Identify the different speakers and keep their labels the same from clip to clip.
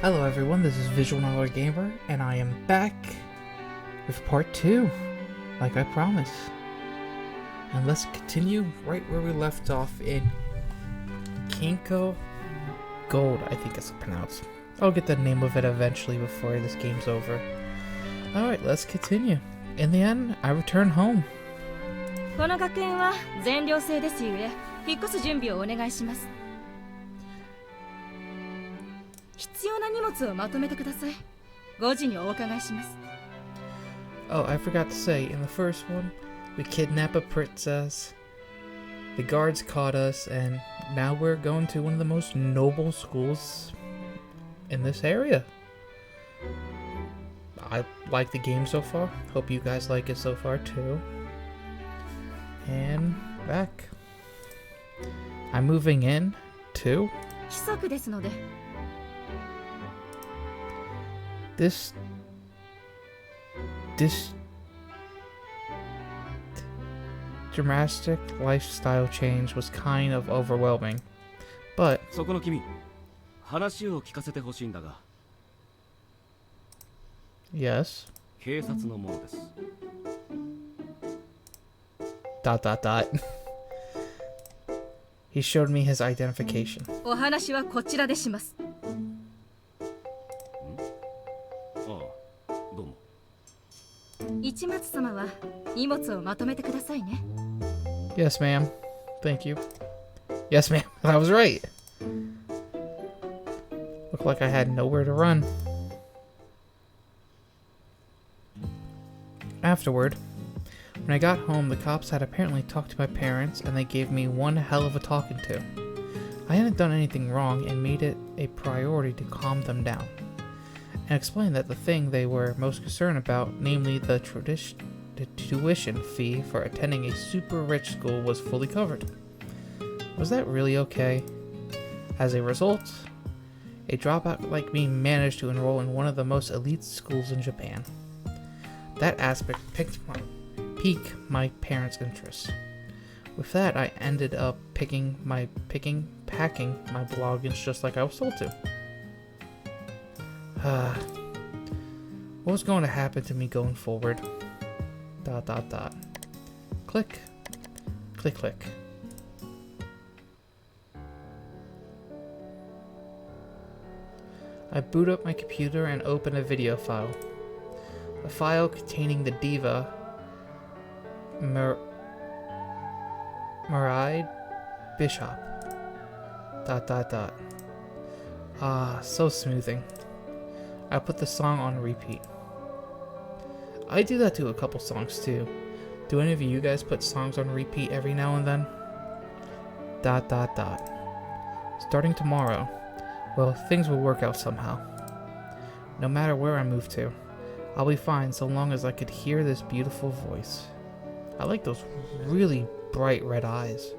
Speaker 1: Hello everyone, this is Visual Novel Gamer, and I am back with part 2, like I promised. And let's continue right where we left off in Kinkoi Gold, I think it's pronounced. I'll get the name of it eventually before this game's over. Alright, let's continue. In the end, I return home.
Speaker 2: この学園は全寮制ですゆえ、引っ越す準備をお願いします。必要な荷物をまとめてください。5時にお伺いします。
Speaker 1: Oh, I forgot to say, in the first one, we kidnapped a princess, the guards caught us, and now we're going to one of the most noble schools in this area. I like the game so far. Hope you guys like it so far too. And back. I'm moving in too.
Speaker 2: 規則ですので。
Speaker 1: This dramatic lifestyle change was kind of overwhelming, but
Speaker 3: そこの君、話を聞かせてほしいんだが。
Speaker 1: yes.
Speaker 3: 警察のものです。
Speaker 1: He showed me his identification.
Speaker 2: お話はこちらでします。
Speaker 3: どうも。
Speaker 2: 市松様は荷物をまとめてくださいね。
Speaker 1: Yes, ma'am. Thank you. Yes, ma'am. I was right. Looked like I had nowhere to run. Afterward, when I got home, the cops had apparently talked to my parents, and they gave me one hell of a talking to. I hadn't done anything wrong and made it a priority to calm them down, and explained that the thing they were most concerned about, namely the tuition fee for attending a super rich school, was fully covered. Was that really okay? As a result, a dropout like me managed to enroll in one of the most elite schools in Japan. That aspect piqued my parents' interest. With that, I ended up packing my belongings just like I was told to. What was going to happen to me going forward? ... Click. Click, click. I boot up my computer and open a video file. A file containing the diva Maride Bishop. ... So smoothing. I put the song on repeat. I do that to a couple songs too. Do any of you guys put songs on repeat every now and then? ... Starting tomorrow, well, things will work out somehow. No matter where I move to, I'll be fine so long as I could hear this beautiful voice. I like those really bright red eyes.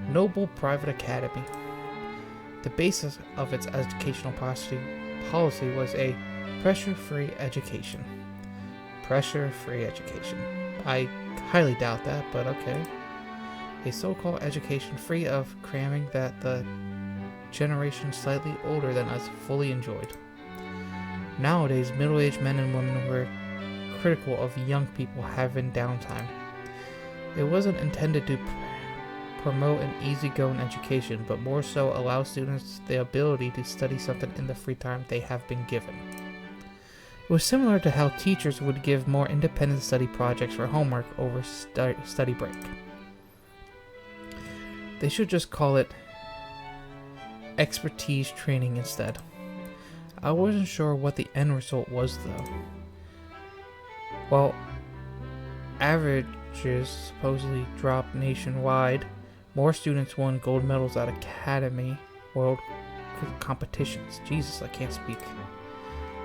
Speaker 1: Noble Private Academy. The basis of its educational policy was a pressure-free education. Pressure-free education. I highly doubt that, but okay. A so-called education free of cramming that the generation slightly older than us fully enjoyed. Nowadays, middle-aged men and women were critical of young people having downtime. It wasn't intended to promote an easygoing education, but more so allow students the ability to study something in the free time they have been given. It was similar to how teachers would give more independent study projects for homework over study break. They should just call it expertise training instead. I wasn't sure what the end result was though. Well, averages supposedly dropped nationwide. More students won gold medals at Academy World competitions. Jesus, I can't speak.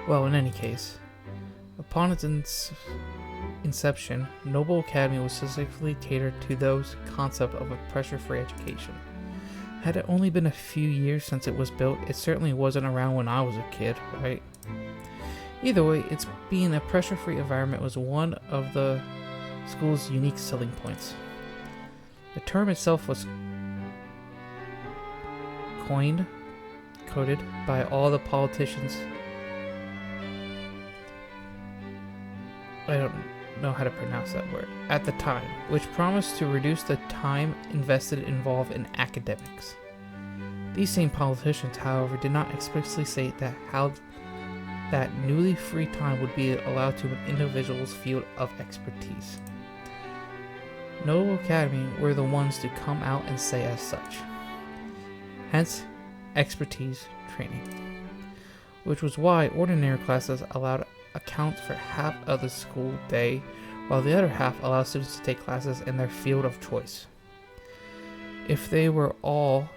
Speaker 1: Well, in any case, upon its inception, Noble Academy was specifically catered to those concept of a pressure-free education. Had it only been a few years since it was built, it certainly wasn't around when I was a kid, right? Either way, its being a pressure-free environment was one of the school's unique selling points. The term itself was coded by all the politicians. I don't know how to pronounce that word. At the time, which promised to reduce the time involved in academics. These same politicians, however, did not explicitly state that newly free time would be allowed to an individual's field of expertise. Noble Academy were the ones to come out and say as such. Hence, expertise training. Which was why ordinary classes allowed account for half of the school day, while the other half allowed students to take classes in their field of choice. If that were all,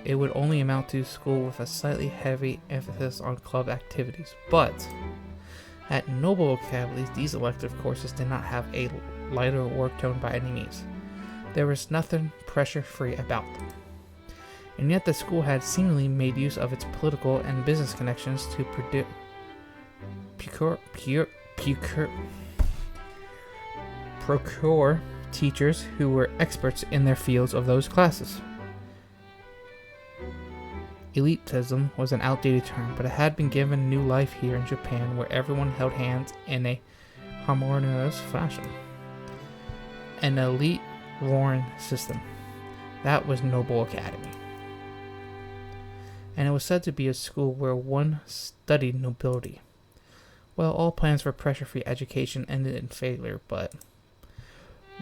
Speaker 1: it would only amount to school with a slightly heavy emphasis on club activities. But at Noble Academies, these elective courses did not have a lighter work tone by any means. There was nothing pressure-free about them. And yet the school had seemingly made use of its political and business connections to procure teachers who were experts in their fields of those classes. Elitism was an outdated term, but it had been given new life here in Japan, where everyone held hands in a harmonious fashion. An elite warring system. That was Noble Academy. And it was said to be a school where one studied nobility. Well, all plans for pressure-free education ended in failure, but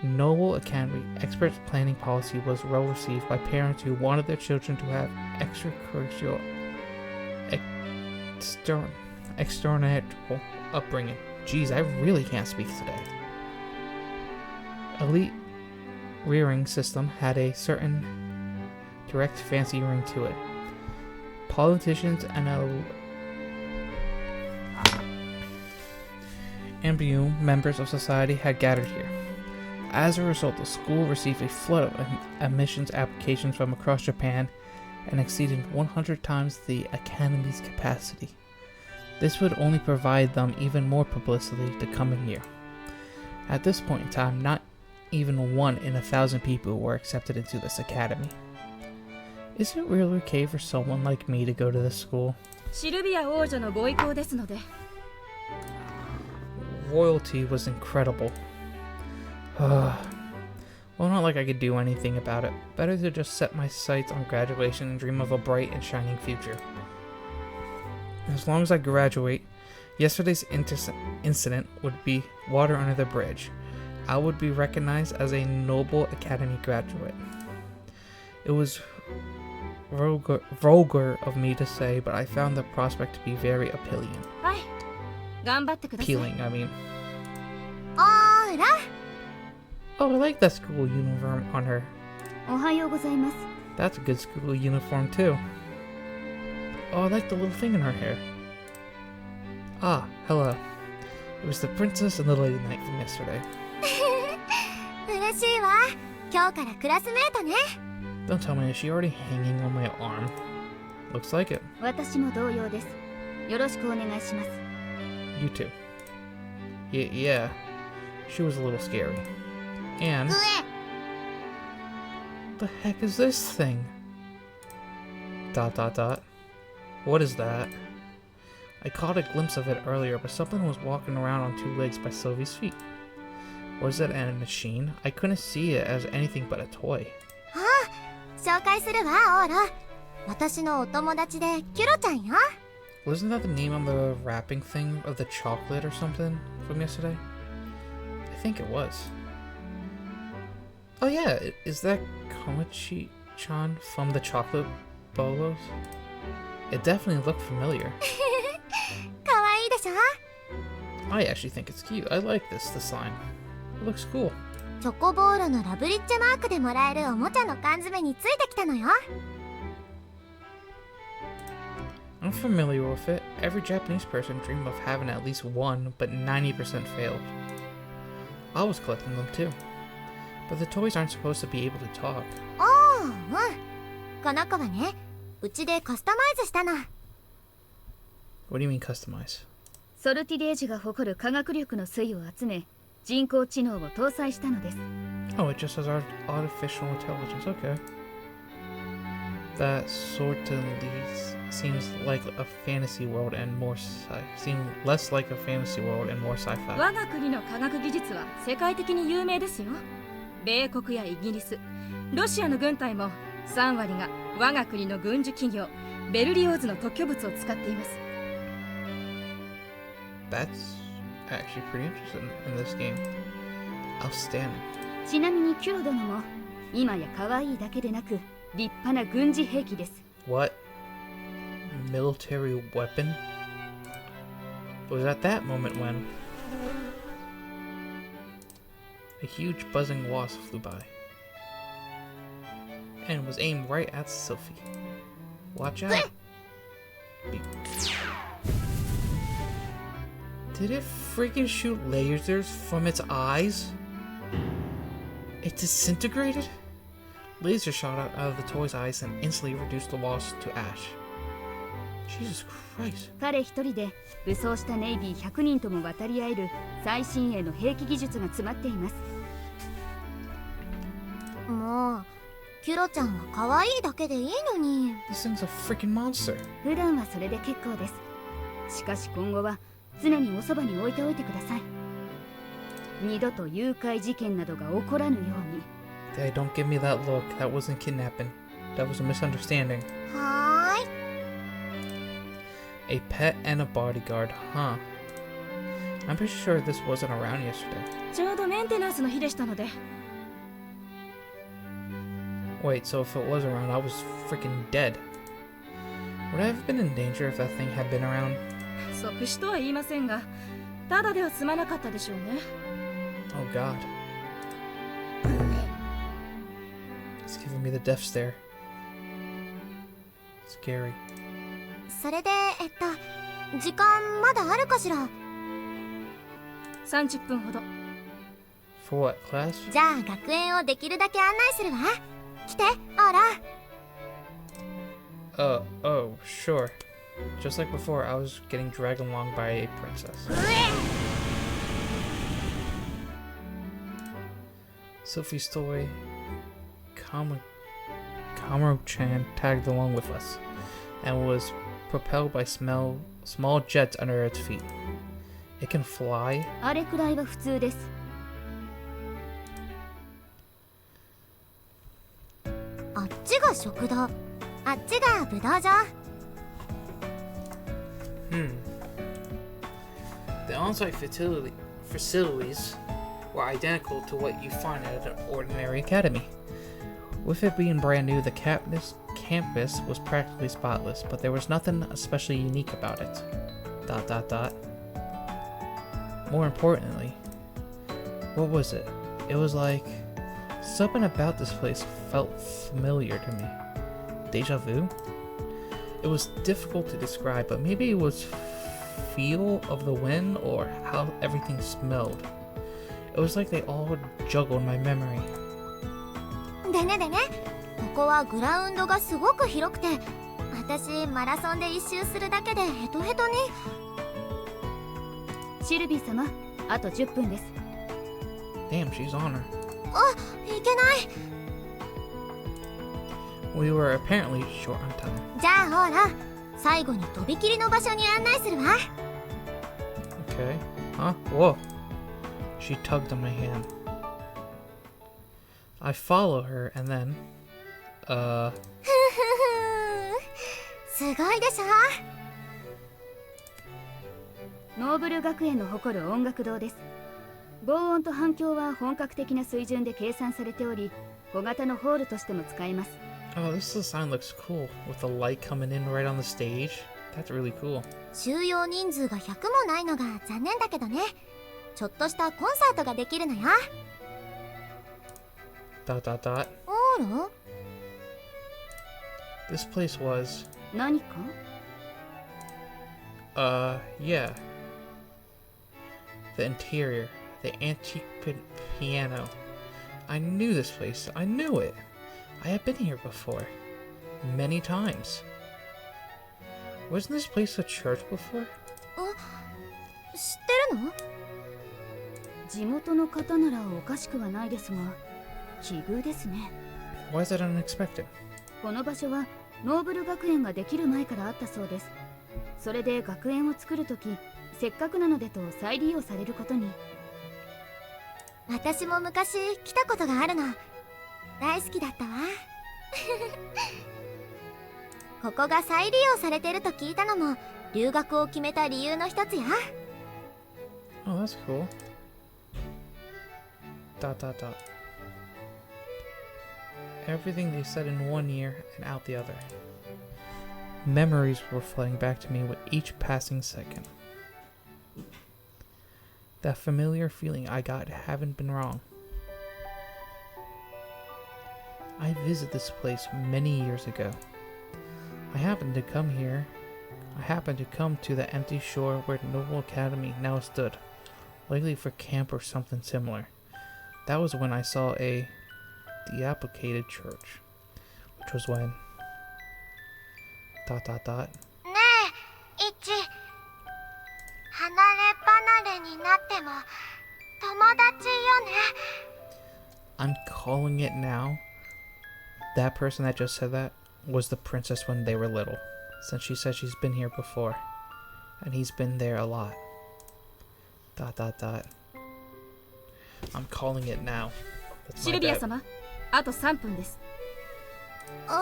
Speaker 1: Noble Academy expert planning policy was well received by parents who wanted their children to have extracurricular external upbringing. Geez, I really can't speak today. Elite rearing system had a certain direct fancy ring to it. Politicians and imbue members of society had gathered here. As a result, the school received a flood of admissions applications from across Japan and exceeded 100 times the Academy's capacity. This would only provide them even more publicity the coming year. At this point in time, not even 1 in 1,000 people were accepted into this academy. Is it really okay for someone like me to go to this school?
Speaker 2: シルビア王女のご意向ですので。
Speaker 1: Royalty was incredible. Well, not like I could do anything about it. Better to just set my sights on graduation and dream of a bright and shining future. As long as I graduate, yesterday's incident would be water under the bridge. I would be recognized as a Noble Academy graduate. It was vulgar of me to say, but I found the prospect to be very appealing.
Speaker 2: はい、頑張ってください。
Speaker 1: Appealing, I mean.
Speaker 2: あら。
Speaker 1: Oh, I like that school uniform on her.
Speaker 2: おはようございます。
Speaker 1: That's a good school uniform too. Oh, I like the little thing in her hair. Ah, hello. It was the princess and the lady knight from yesterday.
Speaker 2: 嬉しいわ。今日からクラスメートね。
Speaker 1: Don't tell me, is she already hanging on my arm? Looks like it.
Speaker 2: 私も同様です。よろしくお願いします。
Speaker 1: You too. Yeah. She was a little scary. And... the heck is this thing? ... What is that? I caught a glimpse of it earlier, but something was walking around on 2 legs by Sylvie's feet. Was it a machine? I couldn't see it as anything but a toy.
Speaker 2: 紹介するわ、オーラ。私のお友達でキュロちゃんよ。
Speaker 1: Wasn't that the name on the wrapping thing of the chocolate or something from yesterday? I think it was. Oh yeah, is that Komichi-chan from the chocolate bolos? It definitely looked familiar.
Speaker 2: かわいいでしょ？
Speaker 1: I actually think it's cute. I like this design. It looks cool.
Speaker 2: チョコボールのラブリッチマークでもらえるおもちゃの缶詰についてきたのよ。
Speaker 1: I'm familiar with it. Every Japanese person dreamed of having at least one, but 90% failed. I was collecting them too. But the toys aren't supposed to be able to talk.
Speaker 2: おー、うん。この子はね、うちでカスタマイズしたの。
Speaker 1: What do you mean customize?
Speaker 2: ソルティレージが誇る科学力の粋を集め人工知能を搭載したのです。
Speaker 1: Oh, it just says artificial intelligence. Okay. That certainly seems like a fantasy world and more seem less like a fantasy world and more sci-fi.
Speaker 2: 我が国の科学技術は世界的に有名ですよ。米国やイギリス、ロシアの軍隊も3割が我が国の軍需企業ベルリオーズの特許物を使っています。
Speaker 1: That's actually pretty interesting in this game. Outstanding.
Speaker 2: ちなみにキュロ殿も今や可愛いだけでなく立派な軍事兵器です。
Speaker 1: What? Military weapon? It was at that moment when a huge buzzing wasp flew by and was aimed right at Sylvie. Watch out. Did it freaking shoot lasers from its eyes? It disintegrated? Laser shot out of the toy's eyes and instantly reduced the wasp to ash. Jesus Christ.
Speaker 2: 彼一人で武装したネイビー100人とも渡り合える最新鋭の兵器技術が詰まっています。
Speaker 4: もうキュロちゃんは可愛いだけでいいのに。
Speaker 1: This thing's a freaking monster.
Speaker 2: 普段はそれで結構です。しかし今後は常におそばに置いておいてください。二度と誘拐事件などが起こらぬように。
Speaker 1: Hey, don't give me that look. That wasn't kidnapping. That was a misunderstanding.
Speaker 4: はーい。
Speaker 1: A pet and a bodyguard, huh? I'm pretty sure this wasn't around yesterday.
Speaker 2: ちょうどメンテナンスの日でしたので。
Speaker 1: Wait, so if it was around, I was freaking dead. Would I have been in danger if that thing had been around?
Speaker 2: 即死とは言いませんが、ただでは済まなかったでしょうね。
Speaker 1: Oh god. It's giving me the death stare. Scary.
Speaker 4: それで時間まだあるかしら。
Speaker 2: 30分ほど。
Speaker 1: For what, class?
Speaker 4: じゃあ学園をできるだけ案内するわ。来て、オーラ。
Speaker 1: Oh, sure. Just like before, I was getting dragged along by a princess. Sylvie's toy, Kamaro-chan tagged along with us, and was propelled by small jets under its feet. It can fly.
Speaker 2: あれくらいは普通です。
Speaker 4: あっちが食堂、あっちが武道場。
Speaker 1: The on-site facilities were identical to what you find at an ordinary academy. With it being brand new, the campus was practically spotless, but there was nothing especially unique about it. ... More importantly, what was it? It was like something about this place felt familiar to me. Deja vu? It was difficult to describe, but maybe it was feel of the wind or how everything smelled. It was like they all juggled my memory.
Speaker 4: でね、ここはグラウンドがすごく広くて、私マラソンで一周するだけでヘトヘトに。
Speaker 2: シルビー様、あと10分です。
Speaker 1: Damn, she's on her.
Speaker 4: あ、いけない。
Speaker 1: We were apparently short on time.
Speaker 4: じゃあほら、最後にとびきりの場所に案内するわ。
Speaker 1: Okay. Huh? Whoa. She tugged on my hand. I follow her and then...
Speaker 4: すごいでしょ。
Speaker 2: ノーブル学園の誇る音楽堂です。防音と反響は本格的な水準で計算されており、小型のホールとしても使えます。
Speaker 1: Oh, this sign looks cool. With the light coming in right on the stage. That's really cool.
Speaker 4: 収容人数が100もないのが残念だけどね。ちょっとしたコンサートができるのよ。... オーラ？
Speaker 1: This place was...
Speaker 2: 何か？
Speaker 1: Yeah. The interior. The antique piano. I knew this place. I knew it. I had been here before. Many times. Wasn't this place a church before?
Speaker 4: 知ってるの？
Speaker 2: 地元の方ならおかしくはないですが、奇遇ですね。
Speaker 1: Why is that unexpected?
Speaker 2: この場所はノーブル学園ができる前からあったそうです。それで学園を作るとき、せっかくなのでと再利用されることに。
Speaker 4: 私も昔来たことがあるの。大好きだったわ。ここが再利用されてると聞いたのも留学を決めた理由の一つや。
Speaker 1: Oh, that's cool. Dot dot dot. Everything they said in one ear and out the other. Memories were flooding back to me with each passing second. That familiar feeling I got haven't been wrong. I visited this place many years ago. I happened to come to the empty shore where Noble Academy now stood, likely for camp or something similar. That was when I saw a dilapidated church, which was when... ...
Speaker 4: ねえ、イチ。離れ離れになっても友達よね。
Speaker 1: I'm calling it now. That person that just said that was the princess when they were little, since she said she's been here before, and he's been there a lot. ... I'm calling it now.
Speaker 2: シルビア様、あと3分です。
Speaker 4: おっ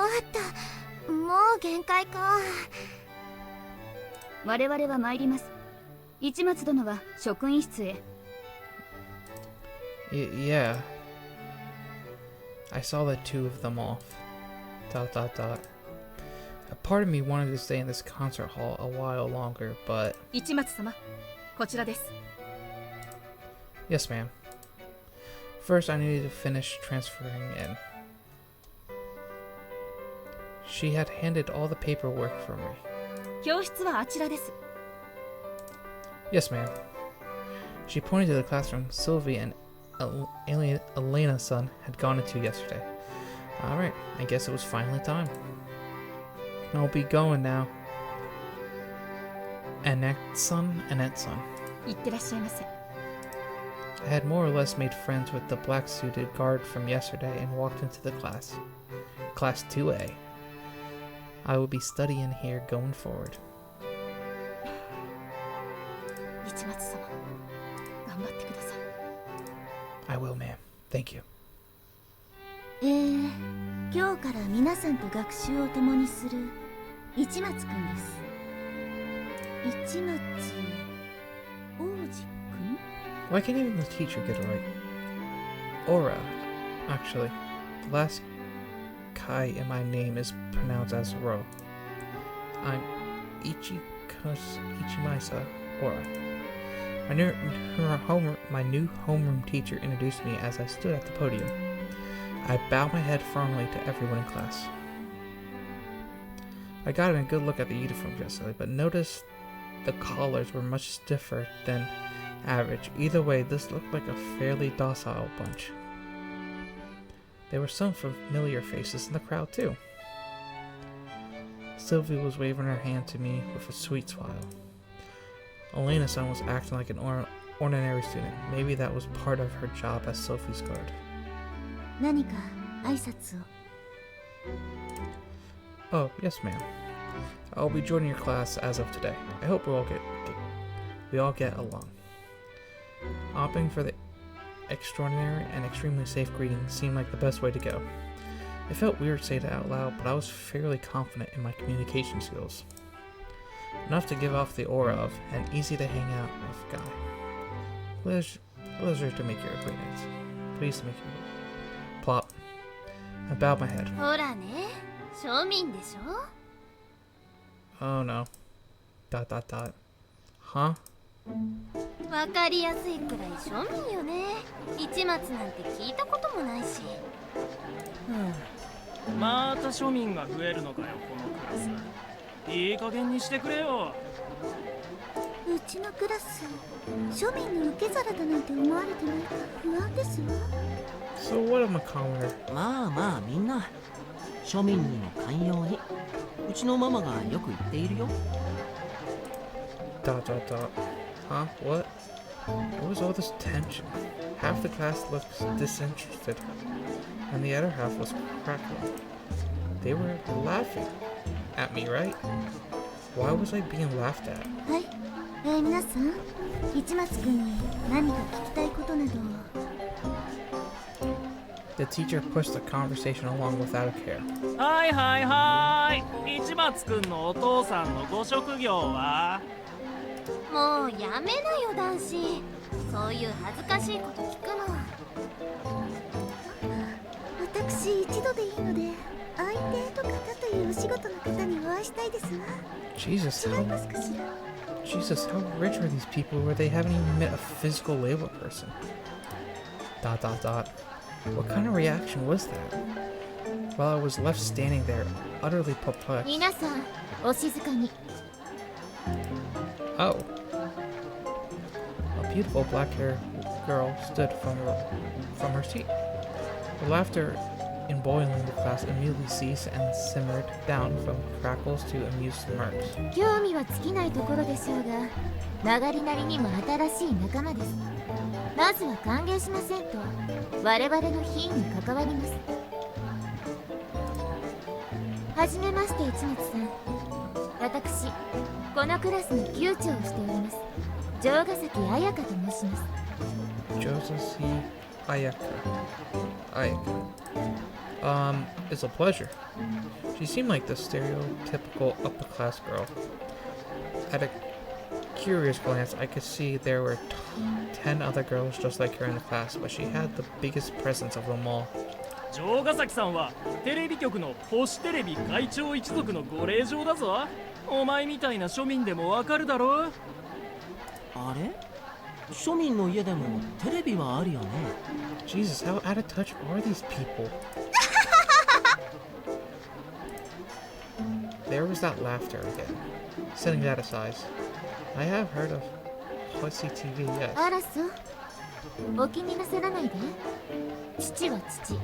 Speaker 4: と、もう限界か。
Speaker 2: 我々は参ります。市松殿は職員室へ。
Speaker 1: Yeah. I saw the two of them off. ... A part of me wanted to stay in this concert hall a while longer, but...
Speaker 2: 市松様、こちらです。
Speaker 1: Yes, ma'am. First, I needed to finish transferring in. She had handed all the paperwork for me.
Speaker 2: 教室はあちらです。
Speaker 1: Yes, ma'am. She pointed to the classroom Sylvie and Elena's son had gone into yesterday. Alright, I guess it was finally time. I'll be going now. Annette's son.
Speaker 2: いってらっしゃいませ。
Speaker 1: I had more or less made friends with the black-suited guard from yesterday and walked into the class. Class 2A. I will be studying here going forward.
Speaker 2: 市松様、頑張ってください。
Speaker 1: I will, ma'am. Thank you.
Speaker 4: 今日から皆さんと学習を共にする市松くんです。市松王子くん？
Speaker 1: Why can't even the teacher get it right? Aura. Actually, the last Kai in my name is pronounced as Ro. I'm Ichimasa Aura. My new homeroom teacher introduced me as I stood at the podium. I bowed my head firmly to everyone in class. I got a good look at the uniforms yesterday, but noticed the collars were much stiffer than average. Either way, this looked like a fairly docile bunch. There were some familiar faces in the crowd too. Sylvie was waving her hand to me with a sweet smile. Elena's son was acting like an ordinary student. Maybe that was part of her job as Sophie's guard.
Speaker 4: 何か挨拶を。
Speaker 1: Oh, yes, ma'am. I'll be joining your class as of today. I hope we all get along. Opting for the extraordinary and extremely safe greeting seemed like the best way to go. It felt weird to say it out loud, but I was fairly confident in my communication skills. Enough to give off the aura of an easy to hang out with guy. Pleasure to make your acquaintance. Pleased to make you plop. I bowed my head.
Speaker 4: ほらね、庶民でしょ。
Speaker 1: Oh no. ... Huh?
Speaker 4: わかりやすいくらい庶民よね。市松なんて聞いたこともないし。
Speaker 5: また庶民が増えるのかよ、このクラス。いい加減にしてくれよ。
Speaker 4: うちのクラス、庶民の受け皿だなんて思われてないか不安ですわ。
Speaker 1: So what am I calling her?
Speaker 6: まあまあみんな庶民にも寛容に。うちのママがよく言っているよ。
Speaker 1: Dot dot dot. Huh? What? What was all this tension? Half the class looked disinterested, and the other half was crackling. They were laughing at me, right? Why was I being laughed at?
Speaker 4: はい、皆さん、市松くんに何か聞きたいことなど。
Speaker 1: The teacher pushed the conversation along without a care.
Speaker 5: はいはいはーい。市松くんのお父さんのご職業は？
Speaker 4: もうやめなよ男子、そういう恥ずかしいこと聞くの。私一度でいいので相手と方というお仕事の方にお会いしたいですわ。
Speaker 1: Jesus,
Speaker 4: 違いますかしら。
Speaker 1: Jesus, how rich are these people where they haven't even met a physical labor person? Dot dot dot. What kind of reaction was that? While I was left standing there, utterly perplexed.
Speaker 4: 皆さん、お静かに。
Speaker 1: Oh. A beautiful black-haired girl stood from her seat. The laughter embroiling the class immediately ceased and simmered down from crackles to amused smirks.
Speaker 4: 興味は尽きないところでしょうが、曲がりなりにも新しい仲間です。まずは歓迎しませんと我々の品に関わります。はじめまして、市松さん。私このクラスの級長をしております、城ヶ崎彩香と申します。
Speaker 1: Josie Ayaka. It's a pleasure. She seemed like the stereotypical upper-class girl. At a curious glance, I could see there were 10 other girls just like her in the class, but she had the biggest presence of them all.
Speaker 5: 城ヶ崎さんはテレビ局の星テレビ会長一族のご令嬢だぞ。お前みたいな庶民でもわかるだろう。
Speaker 6: あれ、庶民の家でもテレビはあるよね。
Speaker 1: Jesus, how out of touch are these people? There was that laughter again. Setting that aside, I have heard of Hossy TV, yes.
Speaker 4: あらそう、お気になさらないで。父は父、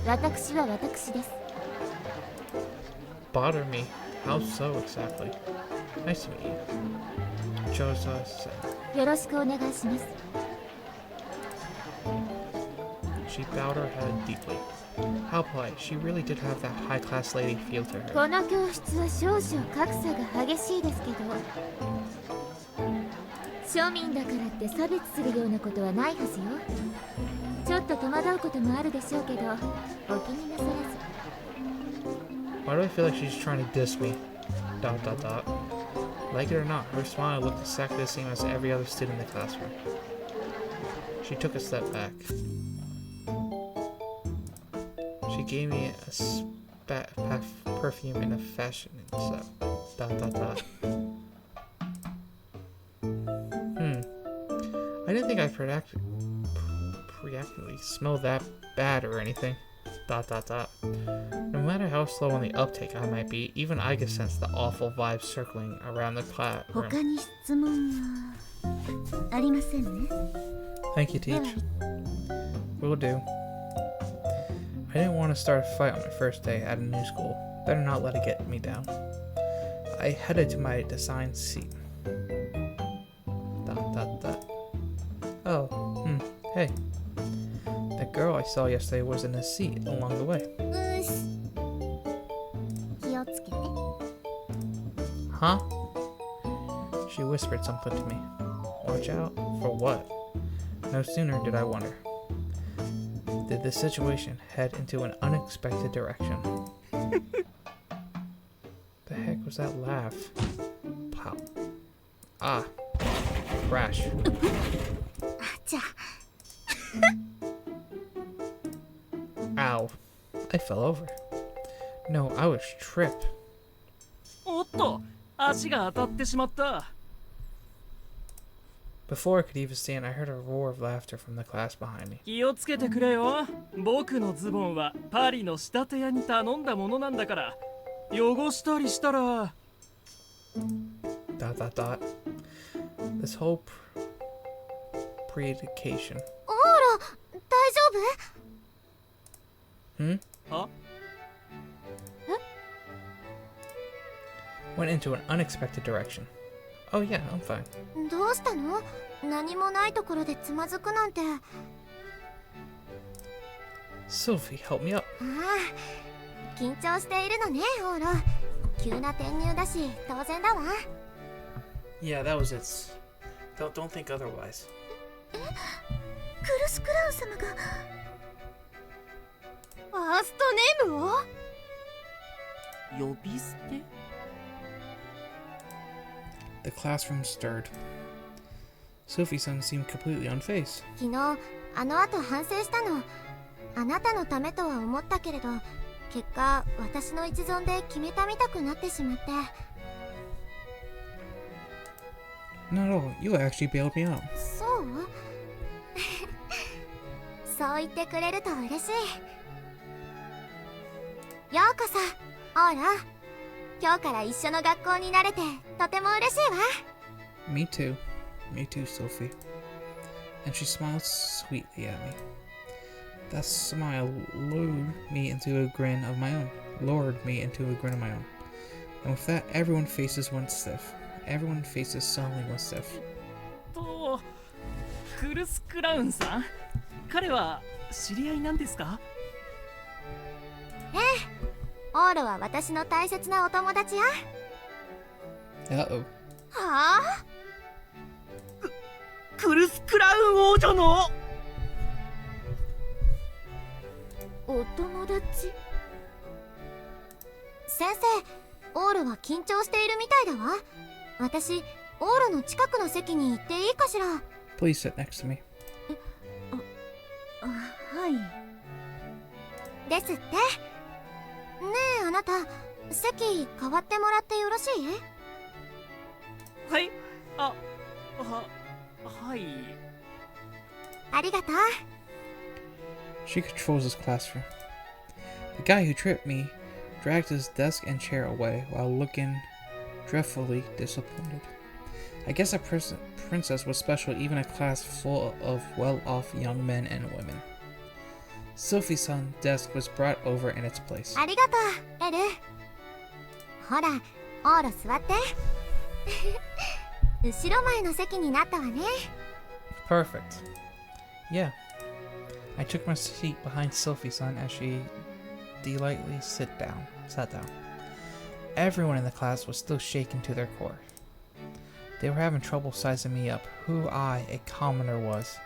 Speaker 4: 私は私です。
Speaker 1: Bother me? How so exactly? Nice to meet you. Josa said.
Speaker 4: よろしくお願いします。
Speaker 1: She bowed her head deeply. How polite. She really did have that high-class lady feel to her.
Speaker 4: この教室は少々格差が激しいですけど、庶民だからって差別するようなことはないはずよ。ちょっと戸惑うこともあるでしょうけど、お気になさらず。
Speaker 1: Why do I feel like she's trying to diss me? Dot dot dot. Like it or not, her smile looked exactly the same as every other student in the classroom. She took a step back. She gave me a perfume in a fashion set. Dot dot dot. I didn't think I preactively smelled that bad or anything. Dot dot dot. No matter how slow on the uptake I might be, even I could sense the awful vibe circling around the classroom.
Speaker 4: 他に質問はありませんね。
Speaker 1: Thank you, Teach. Will do. I didn't want to start a fight on my first day at a new school. Better not let it get me down. I headed to my assigned seat. Dot dot dot. Oh, hey. The girl I saw yesterday was in a seat along the way.
Speaker 4: うし。気をつけて。
Speaker 1: Huh? She whispered something to me. Watch out? For what? No sooner did I wonder. Did the situation head into an unexpected direction? The heck was that laugh? Pow. Ah. Crash.
Speaker 4: あちゃ。
Speaker 1: Ow. I fell over. No, I was tripped.
Speaker 5: おっと、足が当たってしまった。
Speaker 1: Before I could even stand, I heard a roar of laughter from the class behind me.
Speaker 5: 気をつけてくれよ。僕のズボンはパリの仕立て屋に頼んだものなんだから。汚したりしたら。
Speaker 1: Dot dot dot. This whole pre-education.
Speaker 4: あら、大丈夫？
Speaker 1: Hmm?
Speaker 5: は？
Speaker 1: went into an unexpected direction. Oh yeah, I'm fine.
Speaker 4: どうしたの？何もないところでつまずくなんて。あ
Speaker 1: Sylvie, help me up.
Speaker 4: あ、緊張しているのね、オーロ。急な転入だし、当然だわ。
Speaker 1: Yeah, that was it. Don't think otherwise.
Speaker 4: クルス・クラウン様がファーストネームを？
Speaker 6: 呼び捨て？
Speaker 1: The classroom stirred. Sophie-san seemed completely unfazed.
Speaker 4: 昨日あの後反省したの。あなたのためとは思ったけれど、結果私の一存で決めたみたくなってしまって。
Speaker 1: Not at all. You actually bailed me out.
Speaker 4: そう？そう言ってくれると嬉しい。ようこそ、オーラ。今日から一緒の学校になれてとても嬉しいわ。
Speaker 1: Me too. Me too, Sophie. And she smiled sweetly at me. That smile lured me into a grin of my own. And with that, everyone's faces went stiff. Everyone's faces suddenly went stiff.
Speaker 5: とクルス・クラウンさん、彼は知り合いなんですか？
Speaker 4: ええ、オーロは私の大切なお友達よ。
Speaker 1: Uh-oh.
Speaker 4: はあ？
Speaker 5: クルス・クラウン王女の
Speaker 4: お友達？先生、オーロは緊張しているみたいだわ。私、オーロの近くの席に行っていいかしら？
Speaker 1: Please sit next to me.
Speaker 4: はい。ですって。ねえ、あなた、席変わってもらってよろしい？
Speaker 5: はい、はい。
Speaker 4: ありがとう。
Speaker 1: She controls this classroom. The guy who tripped me dragged his desk and chair away while looking dreadfully disappointed. I guess a princess was special, even a class full of well-off young men and women. Sophie-san's desk was brought over in its place.
Speaker 4: ありがとう、エル。ほら、オーロ座って。後ろ前の席になったわね。
Speaker 1: Perfect. Yeah. I took my seat behind Sophie-san as she delightfully sat down. Everyone in the class was still shaken to their core. They were having trouble sizing me up, who I, a commoner, was.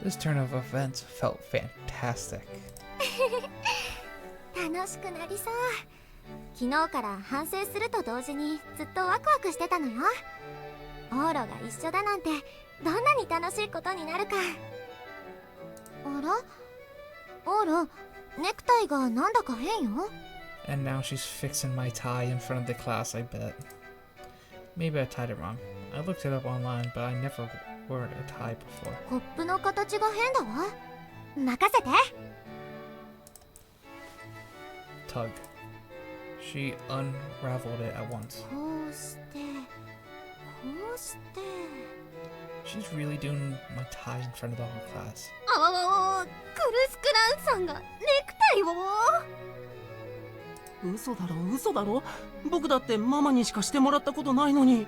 Speaker 1: This turn of events felt fantastic.
Speaker 4: 楽しくなりそう。昨日から反省すると同時にずっとワクワクしてたのよ。オーロが一緒だなんてどんなに楽しいことになるか。あら？オーロ、ネクタイがなんだか変よ。
Speaker 1: And now she's fixing my tie in front of the class, I bet. Maybe I tied it wrong. I looked it up online, but I never wore a tie before.
Speaker 4: コップの形が変だわ。任せて。
Speaker 1: Tug. She unraveled it at once.
Speaker 4: こうして、こうして。
Speaker 1: She's really doing my tie in front of the whole class.
Speaker 4: あわわわわ、クルス・クラウンさんがネクタイを。
Speaker 6: 嘘だろ嘘だろ、僕だってママにしかしてもらったことないのに。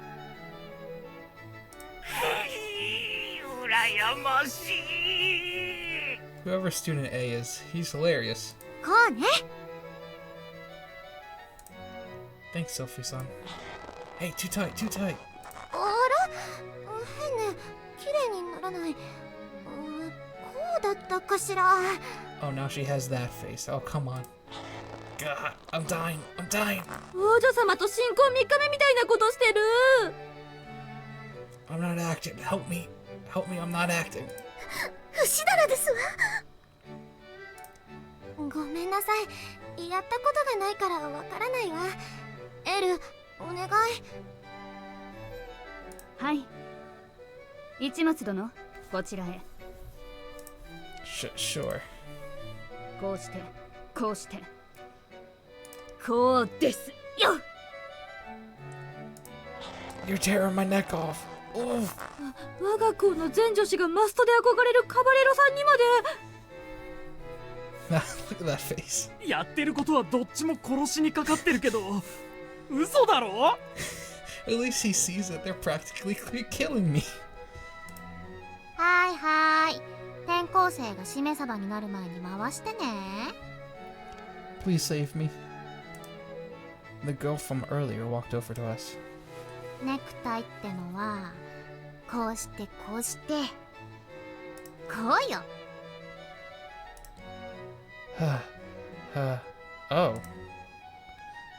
Speaker 5: 羨ましい。
Speaker 1: Whoever student A is, he's hilarious.
Speaker 4: こうね。
Speaker 1: Thanks, Sophie-san. Hey, too tight, too tight.
Speaker 4: あら、変ね、綺麗にならない。こうだったかしら。
Speaker 1: Oh, now she has that face. Oh, come on. God, I'm dying. I'm dying.
Speaker 2: 王女様と新婚3日目みたいなことしてる。
Speaker 1: I'm not acting. Help me. Help me. I'm not acting.
Speaker 4: 節だらですわ。ごめんなさい。やったことがないからわからないわ。エル、お願い。
Speaker 2: はい。市松殿、こちらへ。
Speaker 1: Sure.
Speaker 2: こうして、こうして。こうですよ。
Speaker 1: You're tearing my neck off. Oh.
Speaker 2: 我が校の全女子がマストで憧れるカバレロさんにまで。
Speaker 1: Look at that face.
Speaker 5: やってることはどっちも殺しにかかってるけど、嘘だろ
Speaker 1: At least he sees that they're practically killing me.
Speaker 4: はいはい。転校生がしめ鯖になる前に回してね。
Speaker 1: Please save me. The girl from earlier walked over to us.
Speaker 4: ネクタイってのはこうしてこうしてこうよ。
Speaker 1: Oh.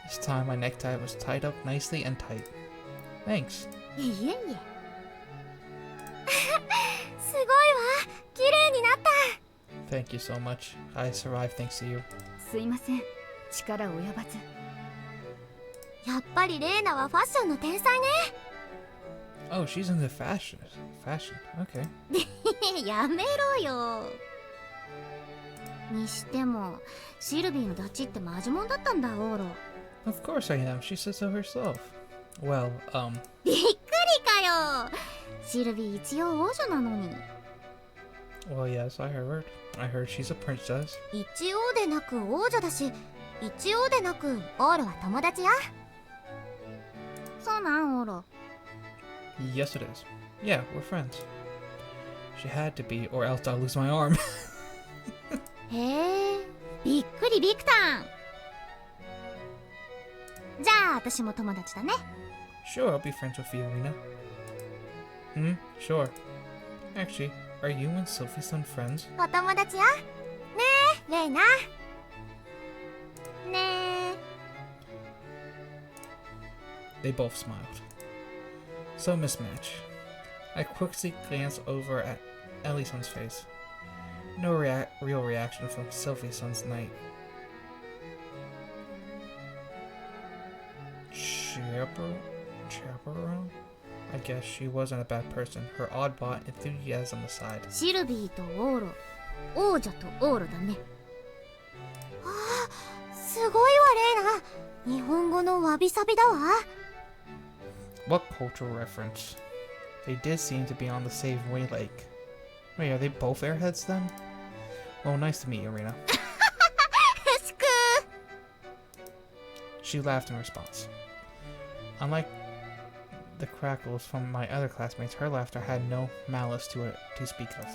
Speaker 1: This time my necktie was tied up nicely and tight. Thanks.
Speaker 4: いえいえ。すごいわ。綺麗になった。
Speaker 1: Thank you so much. I survived thanks to you.
Speaker 2: すいません、力及ばず。
Speaker 4: やっぱりレイナはファッションの天才ね。
Speaker 1: Oh, she's into fashion. Okay.
Speaker 4: やめろよ。にしてもシルビーのダチってマジモンだったんだ、オーロ。
Speaker 1: Of course I am. She said so herself. Well,
Speaker 4: びっくりかよ。シルビー一応王女なのに。
Speaker 1: well, yes, I heard she's a princess.
Speaker 4: 一応でなく王女だし、一応でなくオーロは友達や。そうなんオーロ。
Speaker 1: Yes, it is. Yeah, we're friends. She had to be, or else I'll lose my arm.
Speaker 4: へえ、びっくりビクタン。じゃあ私も友達だね。
Speaker 1: Sure, I'll be friends with you, Reina. Sure. Actually, are you and Sophie-san friends?
Speaker 4: お友達や。ねえ、レイナ。ねえ。
Speaker 1: They both smiled. So mismatch. I quickly glanced over at Ellie-san's face. No real reaction from Sophie-san's night. Chaperone? I guess she wasn't a bad person. Her oddball enthusiasm aside.
Speaker 4: シルビーとオーロ、王女とオーロだね。ああ、すごいわレイナ。日本語のわびさびだわ。
Speaker 1: What cultural reference? They did seem to be on the same wavelength. Wait, are they both airheads then? Well, nice to meet you, Reina.
Speaker 4: すく
Speaker 1: She laughed in response. Unlike the crackles from my other classmates, her laughter had no malice to it to speak of.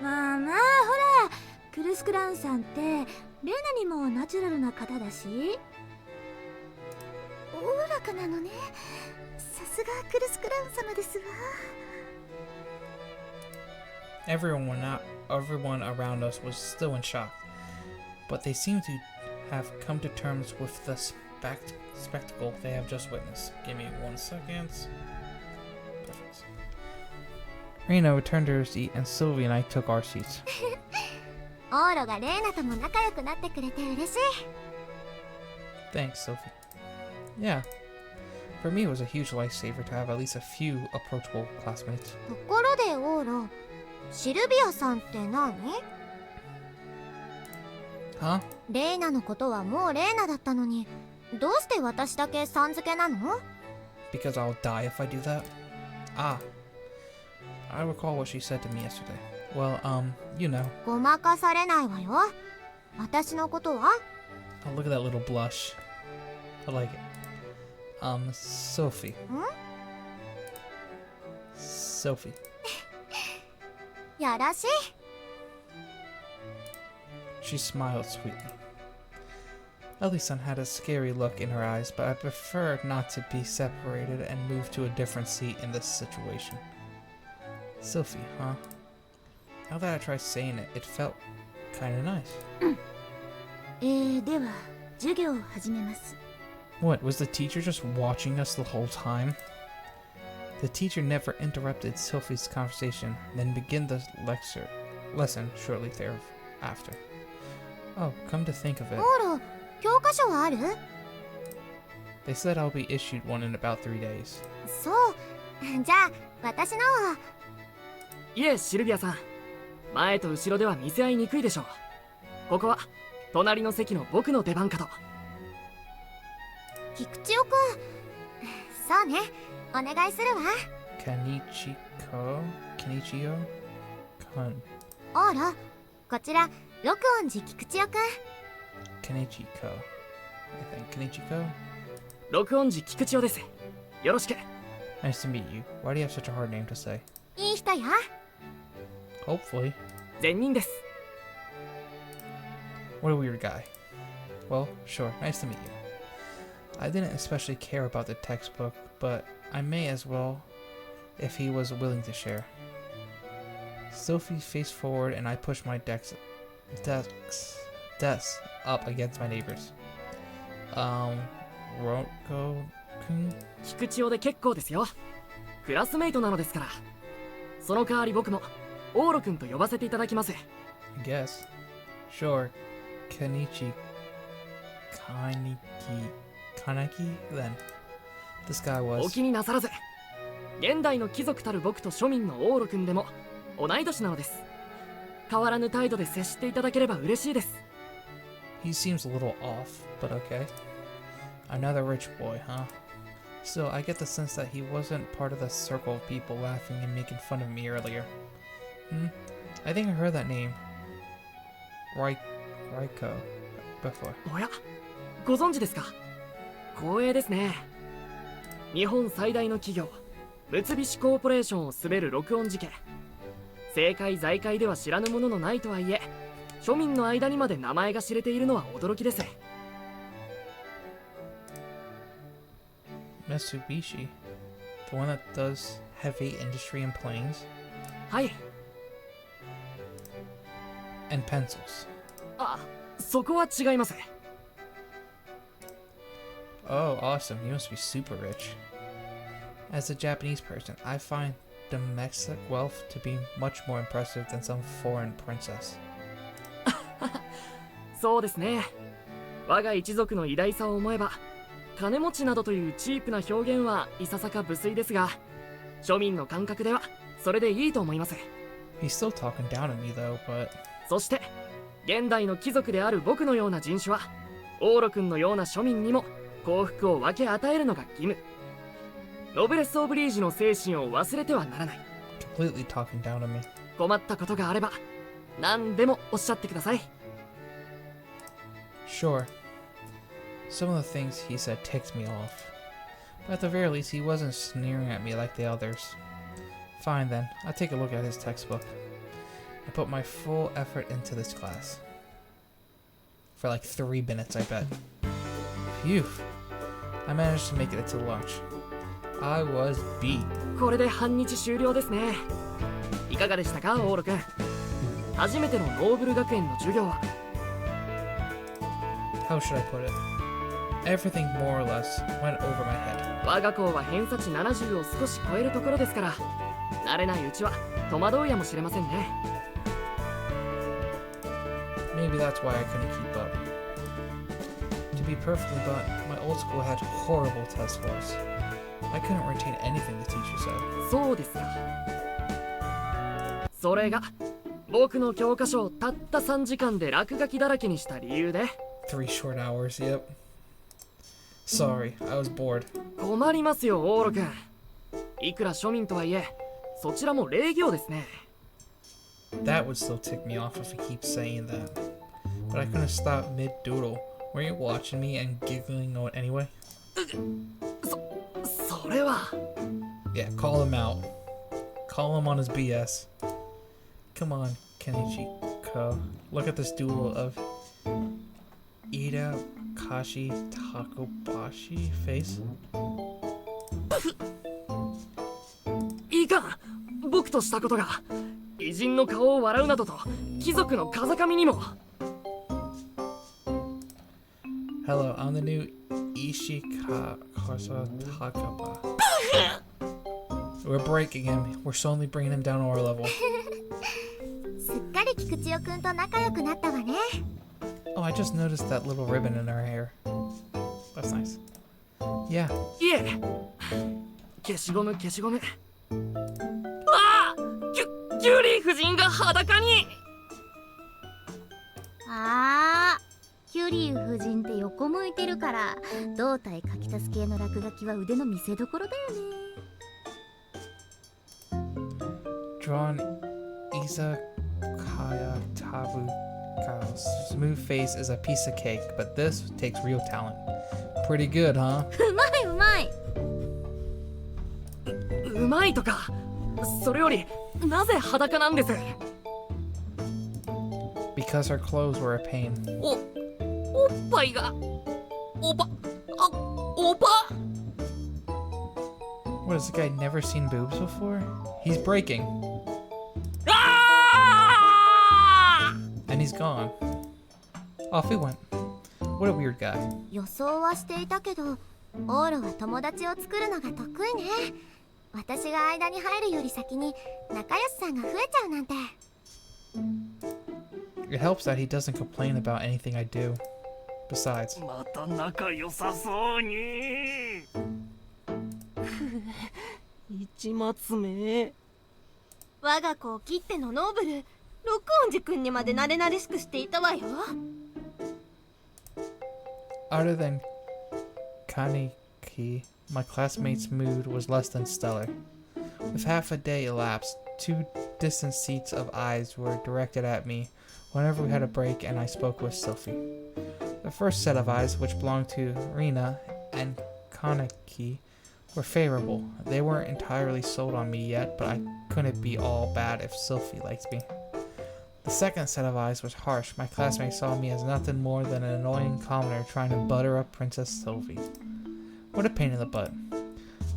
Speaker 4: まあまあ、ほら、クルスクラウンさんってレイナにもナチュラルな方だし、おおらかなのね。さすがクルスクラウン様ですわ。
Speaker 1: Everyone around us was still in shock, but they seemed to have come to terms with the spectacle they have just witnessed. Give me 1 second. Perfect. Reina returned to her seat, and Sylvie and I took our seats.
Speaker 4: オーロがレイナとも仲良くなってくれて嬉しい。
Speaker 1: Thanks, Sophie. Yeah. For me, it was a huge lifesaver to have at least a few approachable classmates.
Speaker 4: ところでオーロ、シルビアさんって何？
Speaker 1: Huh?
Speaker 4: レイナのことはもうレイナだったのに、どうして私だけさん付けなの？
Speaker 1: Because I'll die if I do that? Ah. I recall what she said to me yesterday. Well, you know.
Speaker 4: ごまかされないわよ。私のことは？
Speaker 1: Oh, look at that little blush. I like it. Sophie. Sophie.
Speaker 4: やらしい。
Speaker 1: She smiled sweetly. Ellie-san had a scary look in her eyes, but I preferred not to be separated and moved to a different seat in this situation. Sophie, huh? Now that I tried saying it, it felt kinda nice.
Speaker 4: では授業を始めます。
Speaker 1: What, was the teacher just watching us the whole time? The teacher never interrupted Sophie's conversation, then began the lesson shortly thereafter. Oh, come to think of it.
Speaker 4: オーロ、教科書はある？
Speaker 1: They said I'll be issued one in about 3 days.
Speaker 4: そう。じゃあ私のは。
Speaker 5: いえシルビアさん、前と後ろでは見せ合いにくいでしょう。ここは隣の席の僕の出番かと。
Speaker 4: 菊千代くん、そうね、お願いするわ。
Speaker 1: Kenichio? Kun.
Speaker 4: オーロ、こちら六音寺菊千代くん。
Speaker 1: Kenichiko. I think. Kenichiko?
Speaker 5: 録音時菊千代です。よろしく。
Speaker 1: Nice to meet you. Why do you have such a hard name to say?
Speaker 4: いい人よ。
Speaker 1: Hopefully.
Speaker 5: 善人です。
Speaker 1: What a weird guy. Well, sure. Nice to meet you. I didn't especially care about the textbook, but I may as well if he was willing to share. Sophie faced forward and I pushed my desk up against my neighbors. Roko-kun?
Speaker 5: 菊千代で結構ですよ。クラスメイトなのですから。その代わり僕もオーロ君と呼ばせていただきます。
Speaker 1: I guess. Sure. Kaneki then. This guy
Speaker 5: お
Speaker 1: was...
Speaker 5: 気になさらず。現代の貴族たる僕と庶民のオーロ君でも同い年なのです。変わらぬ態度で接していただければ嬉しいです。
Speaker 1: He seems a little off, but okay. Another rich boy, huh? Still, I get the sense that he wasn't part of the circle of people laughing and making fun of me earlier. I think I heard that name. Raiko before.
Speaker 5: おや、ご存知ですか。光栄ですね。日本最大の企業三菱コーポレーションを滑る録音事件。政界財界では知らぬもののないとはいえ、庶民の間にまで名前が知れているのは驚きです。
Speaker 1: Mitsubishi? The one that does heavy industry and planes?
Speaker 5: はい。
Speaker 1: And pencils.
Speaker 5: あ、そこは違います。
Speaker 1: Oh, awesome. You must be super rich. As a Japanese person, I find domestic wealth to be much more impressive than some foreign princess.
Speaker 5: そうですね。我が一族の偉大さを思えば、金持ちなどというチープな表現はいささか無粋ですが、庶民の感覚ではそれでいいと思います。
Speaker 1: He's still talking down at me though, but...
Speaker 5: そして、現代の貴族である僕のような人種は、オーロ君のような庶民にも幸福を分け与えるのが義務。ノブレス・オブリージュの精神を忘れてはならない。
Speaker 1: Completely talking down at me.
Speaker 5: 困ったことがあれば、何でもおっしゃってください。
Speaker 1: Sure. Some of the things he said ticked me off. But at the very least, he wasn't sneering at me like the others. Fine then, I'll take a look at his textbook. I put my full effort into this class. For like 3 minutes, I bet. Phew. I managed to make it into lunch. I was beat.
Speaker 5: これで半日終了ですね。いかがでしたか、オーロ君。初めてのノーブル学園の授業は。
Speaker 1: How should I put it? Everything more or less went over my head.
Speaker 5: 我が校は偏差値70を少し超えるところですから、慣れないうちは戸惑うやもしれませんね。
Speaker 1: Maybe that's why I couldn't keep up. To be perfectly blunt, my old school had horrible test scores. I couldn't retain anything the teacher said.
Speaker 5: そうですか。それが僕の教科書をたった3時間で落書きだらけにした理由で。
Speaker 1: 3 short hours, yep. Sorry, I was bored.
Speaker 5: 困りますよ、オーロ君。いくら庶民とはいえ、そちらも礼儀ですね。
Speaker 1: That would still tick me off if he keeps saying that. But I couldn't stop mid-doodle. Weren't you watching me and giggling anyway?
Speaker 5: それは。
Speaker 1: Yeah, call him out. Call him on his BS. Come on, Kenichiko. Look at this doodle of Ida Kashi Takobashi face.
Speaker 5: いいか、僕としたことが偉人の顔を笑うなどと貴族の風上にも。
Speaker 1: Hello, I'm the new Ishikawa Takaba. We're breaking him. We're slowly bringing him down to our level.
Speaker 4: すっかり菊千代くんと仲良くなったわね。
Speaker 1: Oh, I just noticed that little ribbon in her hair. That's nice. Yeah.
Speaker 5: いえ、消しゴム消しゴム。ああ、キュリー夫人が裸に。
Speaker 4: あー、キュリー夫人って横向いてるから胴体書き足す系の落書きは腕の見せ所だよね。
Speaker 1: Drawn Izakaya Tabu Kyle's smooth face is a piece of cake, but this takes real talent. Pretty good, huh?
Speaker 2: うまいうまい。
Speaker 5: うまいとか、それよりなぜ裸なんです？
Speaker 1: Because her clothes were a pain.
Speaker 5: おっぱいがおばおば
Speaker 1: What, has the guy never seen boobs before? He's breaking. And he's gone. Off he went. What a weird guy.
Speaker 4: 予想はしていたけど、オーロは友達を作るのが得意ね。私が間に入るより先に仲良しさんが増えちゃうなんて。
Speaker 1: It helps that he doesn't complain about anything I do. Besides,
Speaker 5: また仲良さそうに。
Speaker 6: 市松目。
Speaker 4: 我が子を切ってのノーブル、六音寺君にまで慣れ慣れしくしていたわよ。
Speaker 1: other than Kaneki, my classmate's mood was less than stellar. With half a day elapsed, 2 distant seats of eyes were directed at me whenever we had a break and I spoke with Sylvie. The first set of eyes, which belonged to Reina and Kaneki, were favorable. They weren't entirely sold on me yet, but I couldn't be all bad if Sylvie liked me. The second set of eyes was harsh. My classmates saw me as nothing more than an annoying commoner trying to butter up Princess Sylvie. What a pain in the butt.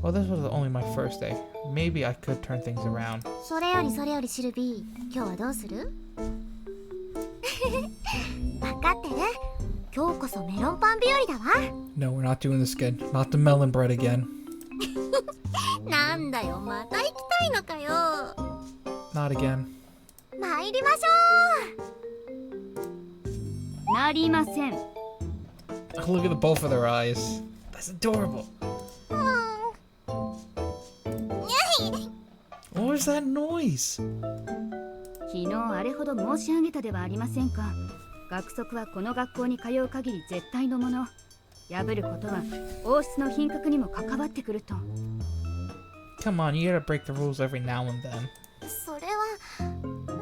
Speaker 1: Well, this was only my first day. Maybe I could turn things around.
Speaker 4: それよりシルビー、今日はどうする？分かってる？今日こそメロンパン日和だわ。
Speaker 1: No, we're not doing this again. Not the melon bread again.
Speaker 4: なんだよ、また行きたいのかよ。
Speaker 1: Not again.
Speaker 4: 参りましょ
Speaker 2: なりません。
Speaker 1: Look at the both of their eyes. That's adorable.
Speaker 4: う。
Speaker 1: What was that noise?
Speaker 2: 昨日あれほど申し上げたではありませんか。学則はこの学校に通う限り絶対のもの。破ることは王室の品格にも関わってくると。
Speaker 1: Come on, you gotta break the rules every now and then.
Speaker 4: それは、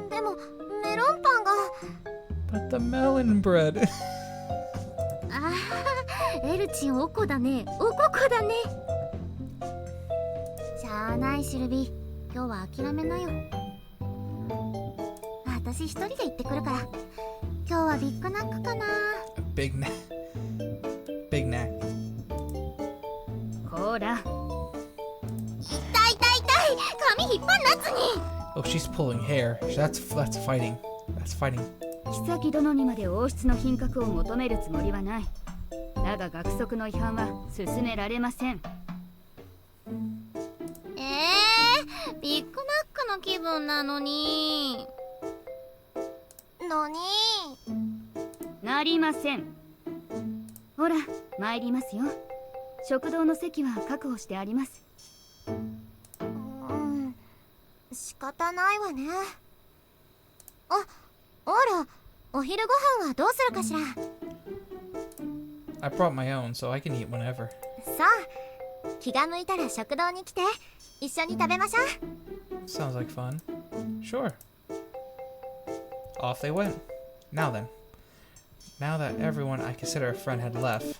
Speaker 4: でもメロンパンが。
Speaker 1: But the melon bread.
Speaker 4: ああ、エルチンおこだね、おここだね。しゃあないシルビー、今日は諦めなよ。私一人で行ってくるから。今日はビッグナックかな。
Speaker 1: Big neck. Big neck.
Speaker 2: こら。
Speaker 4: 痛い髪引っ張んなつに。
Speaker 1: Oh, she's pulling hair. That's fighting. That's fighting.
Speaker 2: 妃殿にまで王室の品格を求めるつもりはない。だが学則の違反は進められません。
Speaker 4: ビッグナックの気分なのに。
Speaker 2: なりません。ほら、参りますよ。食堂の席は確保してあります。
Speaker 4: 仕方ないわね。あ、オーラ、お昼ご飯はどうするかしら。
Speaker 1: I brought my own, so I can eat whenever.
Speaker 4: さあ、気が向いたら食堂に来て、一緒に食べましょう。
Speaker 1: Sounds like fun. Sure. Off they went. Now then. Now that everyone I consider a friend had left.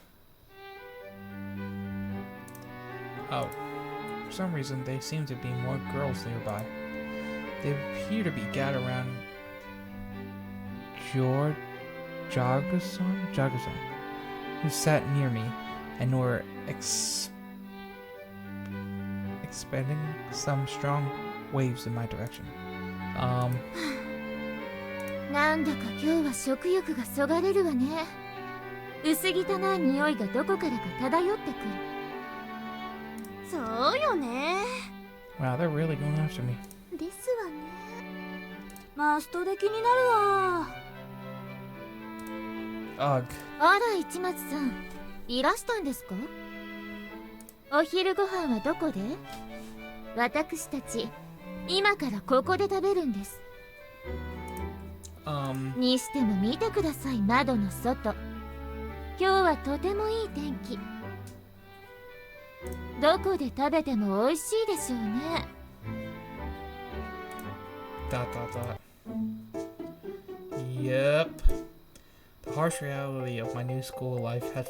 Speaker 1: Oh. For some reason, there seem to be more girls nearby. They appear to be gathered around Jagusan, who sat near me and were expending some strong waves in my direction.
Speaker 4: なんだか今日は食欲がそがれるわね。薄汚い匂いがどこからか漂ってくる。そうよね。
Speaker 1: Wow, they're really going after me.
Speaker 4: ですわね。マストで気になるわ。
Speaker 1: Ugh.
Speaker 4: あら、市松さん、いらしたんですか？お昼ご飯はどこで？私たち、今からここで食べるんです。にしても見てください、窓の外。今日はとてもいい天気。どこで食べても美味しいでしょうね。
Speaker 1: Yep. The harsh reality of my new school life had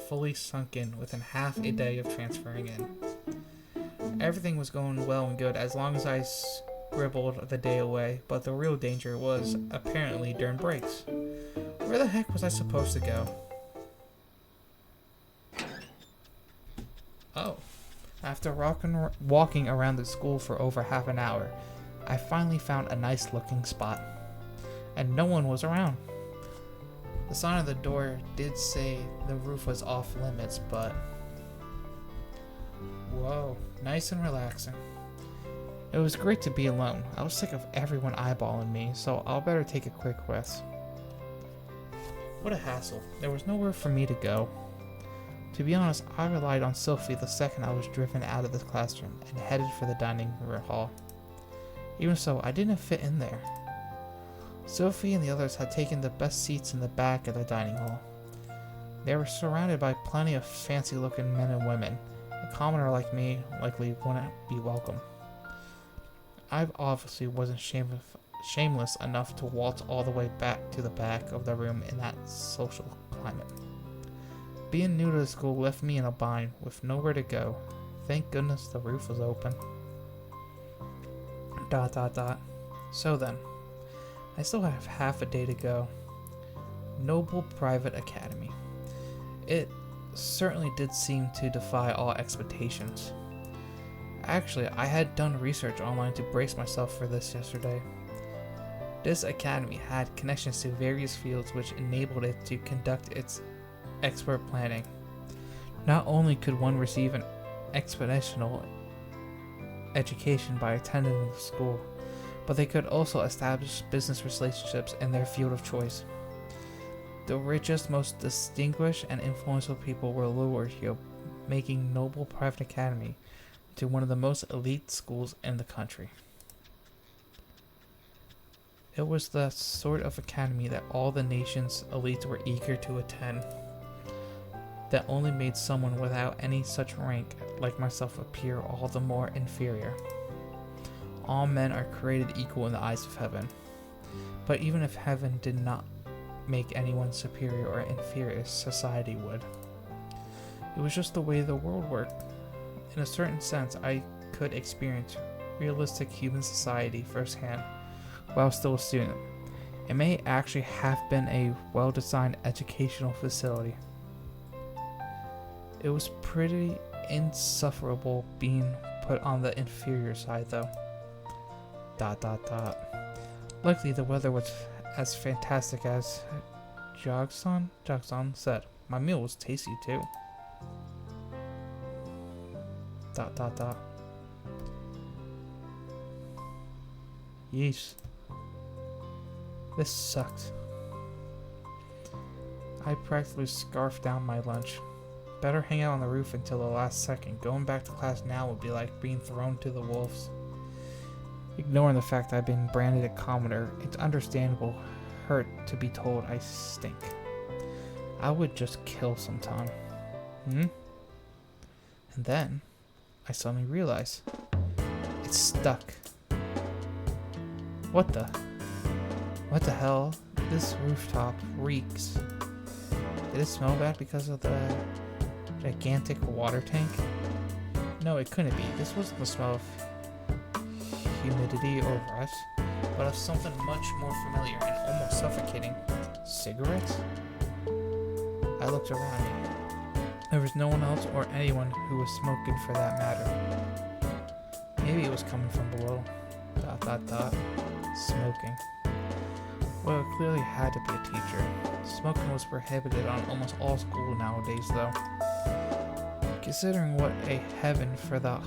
Speaker 1: fully sunk in within half a day of transferring in. Everything was going well and good as long as I scribbled the day away, but the real danger was apparently during breaks. Where the heck was I supposed to go? Oh. After walking around the school for over half an hour, I finally found a nice looking spot. And no one was around. The sign on the door did say the roof was off limits, but... Whoa, nice and relaxing. It was great to be alone. I was sick of everyone eyeballing me, so I'll better take a quick rest. What a hassle. There was nowhere for me to go. To be honest, I relied on Sylvie the second I was driven out of the classroom and headed for the dining room hall. Even so, I didn't fit in there. Sylvie and the others had taken the best seats in the back of the dining hall. They were surrounded by plenty of fancy-looking men and women. A commoner like me likely wouldn't be welcome. I obviously wasn't shameless enough to waltz all the way back to the back of the room in that social climate. Being new to the school left me in a bind with nowhere to go. Thank goodness the roof was open. ... So then, I still have half a day to go. Noble Private Academy. It certainly did seem to defy all expectations. Actually, I had done research online to brace myself for this yesterday. This academy had connections to various fields which enabled it to conduct its expert planning. Not only could one receive an exponential education by attending the school, but they could also establish business relationships in their field of choice. The richest, most distinguished, and influential people were lured here, making Noble Private Academy to one of the most elite schools in the country. It was the sort of academy that all the nation's elites were eager to attend, that only made someone without any such rank like myself appear all the more inferior. All men are created equal in the eyes of heaven, but even if heaven did not make anyone superior or inferior, society would. It was just the way the world worked. In a certain sense, I could experience realistic human society firsthand while still a student. It may actually have been a well-designed educational facility. It was pretty insufferable being put on the inferior side though. ... Luckily the weather was as fantastic as Jogson said. My meal was tasty too. ... Yeesh. This sucks. I practically scarfed down my lunch. Better hang out on the roof until the last second. Going back to class now would be like being thrown to the wolves. Ignoring the fact I've been branded a commoner, it's understandable hurt to be told I stink. I would just kill sometime. And then I suddenly realized it's stuck. What the hell? This rooftop reeks. Did it smell bad because of the gigantic water tank? No, it couldn't be. This wasn't the smell of humidity or rust, but of something much more familiar and almost suffocating. Cigarettes? I looked around me. There was no one else or anyone who was smoking for that matter. Maybe it was coming from below. ... Smoking. Well, it clearly had to be a teacher. Smoking was prohibited on almost all schools nowadays, though. Considering what a heaven for the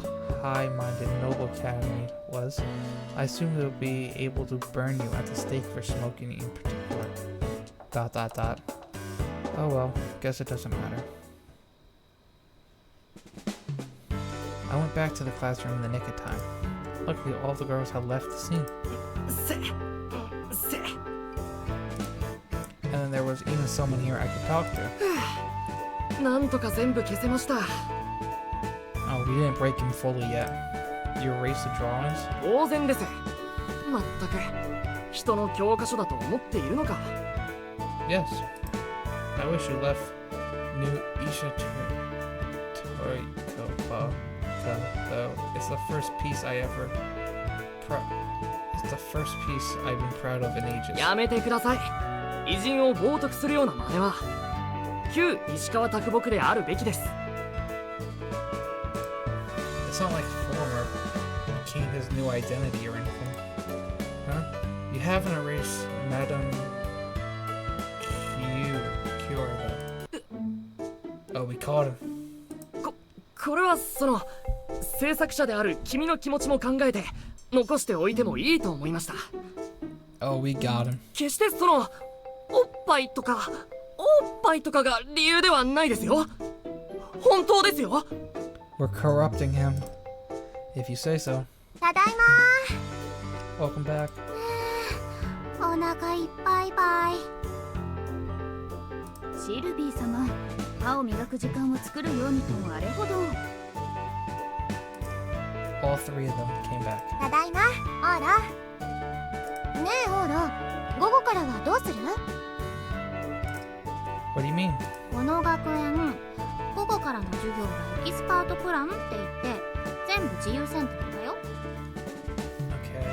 Speaker 1: high-minded Noble Academy was, I assumed they would be able to burn you at the stake for smoking in particular. ... Oh well, guess it doesn't matter. I went back to the classroom in the nick of time. Luckily, all the girls had left the scene. And then there was even someone here I could talk to.
Speaker 5: なんとか全部消せました。
Speaker 1: Oh, we didn't break him fully yet. You erased the drawings?
Speaker 5: 当然です。まったく人の教科書だと思っているのか。
Speaker 1: Yes. I wish you left New Isha Torikopa, though. It's the first piece I ever. It's the first piece I've been proud of in ages.
Speaker 5: やめてください。偉人を冒涜するような真似は旧石川啄木であるべきです。
Speaker 1: It's not like former became his new identity or anything. Huh? You haven't erased Madame Cure though. Oh, we caught him.
Speaker 5: これは制作者である君の気持ちも考えて残しておいてもいいと思いました。
Speaker 1: Oh, we got him.
Speaker 5: 決しておっぱいとかが理由ではないですよ。本当ですよ。
Speaker 1: We're corrupting him. If you say so.
Speaker 4: ただいま
Speaker 1: Welcome back.
Speaker 4: ー。お腹いっぱいばい。
Speaker 2: シルビー様、歯を磨く時間を作るようにとあれほど。
Speaker 1: All three of them came back.
Speaker 4: ただいま、オーラ。ねえオーラ、午後からはどうする？
Speaker 1: What do you mean?
Speaker 4: この学園、午後からの授業がエキスパートプランって言って全部自由選択だよ。
Speaker 1: Okay.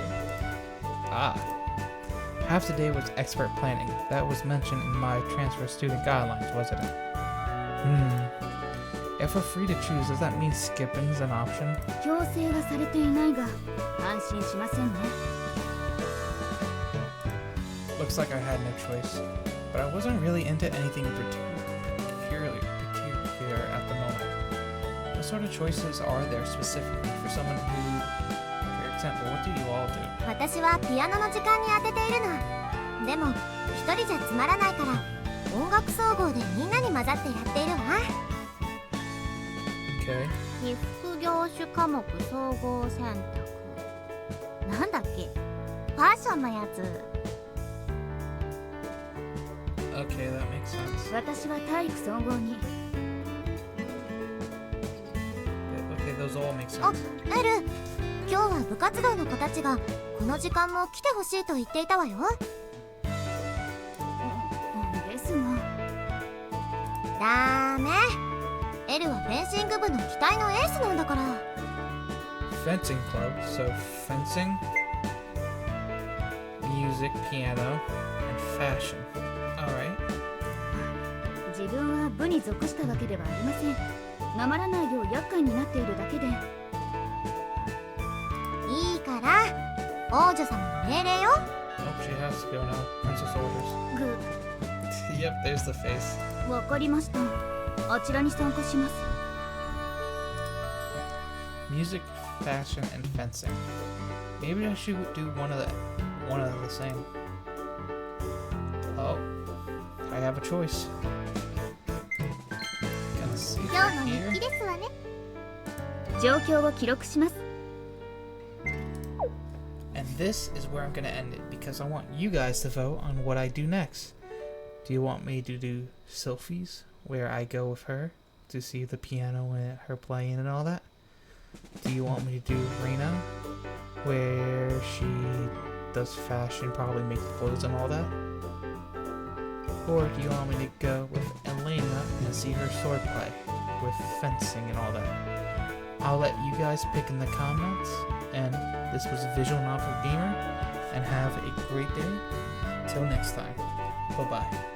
Speaker 1: Ah. Half the day was expert planning. That was mentioned in my transfer student guidelines, wasn't it? If we're free to choose, does that mean skipping is an option?
Speaker 2: 強制はされていないが安心しませんね。
Speaker 1: Looks like I had no choice. But I wasn't really into anything particular at the moment. What sort of choices are there specifically for someone who, for example, what do you all do?
Speaker 4: 私はピアノの時間に当てているの。でも一人じゃつまらないから音楽総合でみんなに混ざってやっているわ。
Speaker 1: Okay.
Speaker 4: 被服業種科目総合選択。なんだっけ？ファッションのやつ。
Speaker 1: Okay, that makes sense.
Speaker 2: 私は体育総合に。
Speaker 1: Okay, those all make
Speaker 4: あ、
Speaker 1: sense.
Speaker 4: エル、今日は部活動の子たちがこの時間も来てほしいと言っていたわよ。
Speaker 2: ですが。
Speaker 4: ダメ。エルはフェンシング部の期待のエースなんだから。
Speaker 1: Fencing club, so fencing, music, piano, and fashion. Alright.
Speaker 2: 自分は部に属したわけではありません。なまらないよう厄介になっているだけで。
Speaker 4: いいから王女様の命令よ。
Speaker 1: Oh, she has to go now. Princess orders.
Speaker 2: ぐ、
Speaker 1: Yep, there's the face.
Speaker 2: わかりました。あちらに参加します。
Speaker 1: Music, fashion, and fencing. Maybe I should do one of the same. Oh, I have a choice. Gonna see
Speaker 4: 今日の
Speaker 1: here.
Speaker 4: 日記ですわね。
Speaker 2: 状況を記録します。
Speaker 1: And this is where I'm gonna end it because I want you guys to vote on what I do next. Do you want me to do Sylvie's, where I go with her to see the piano and her playing and all that? Do you want me to do Reina, where she does fashion, probably make clothes and all that? Or do you want me to go with Elena and see her sword play, with fencing and all that? I'll let you guys pick in the comments, and this was Visual Novel Gamer, and have a great day. Till next time, bye-bye.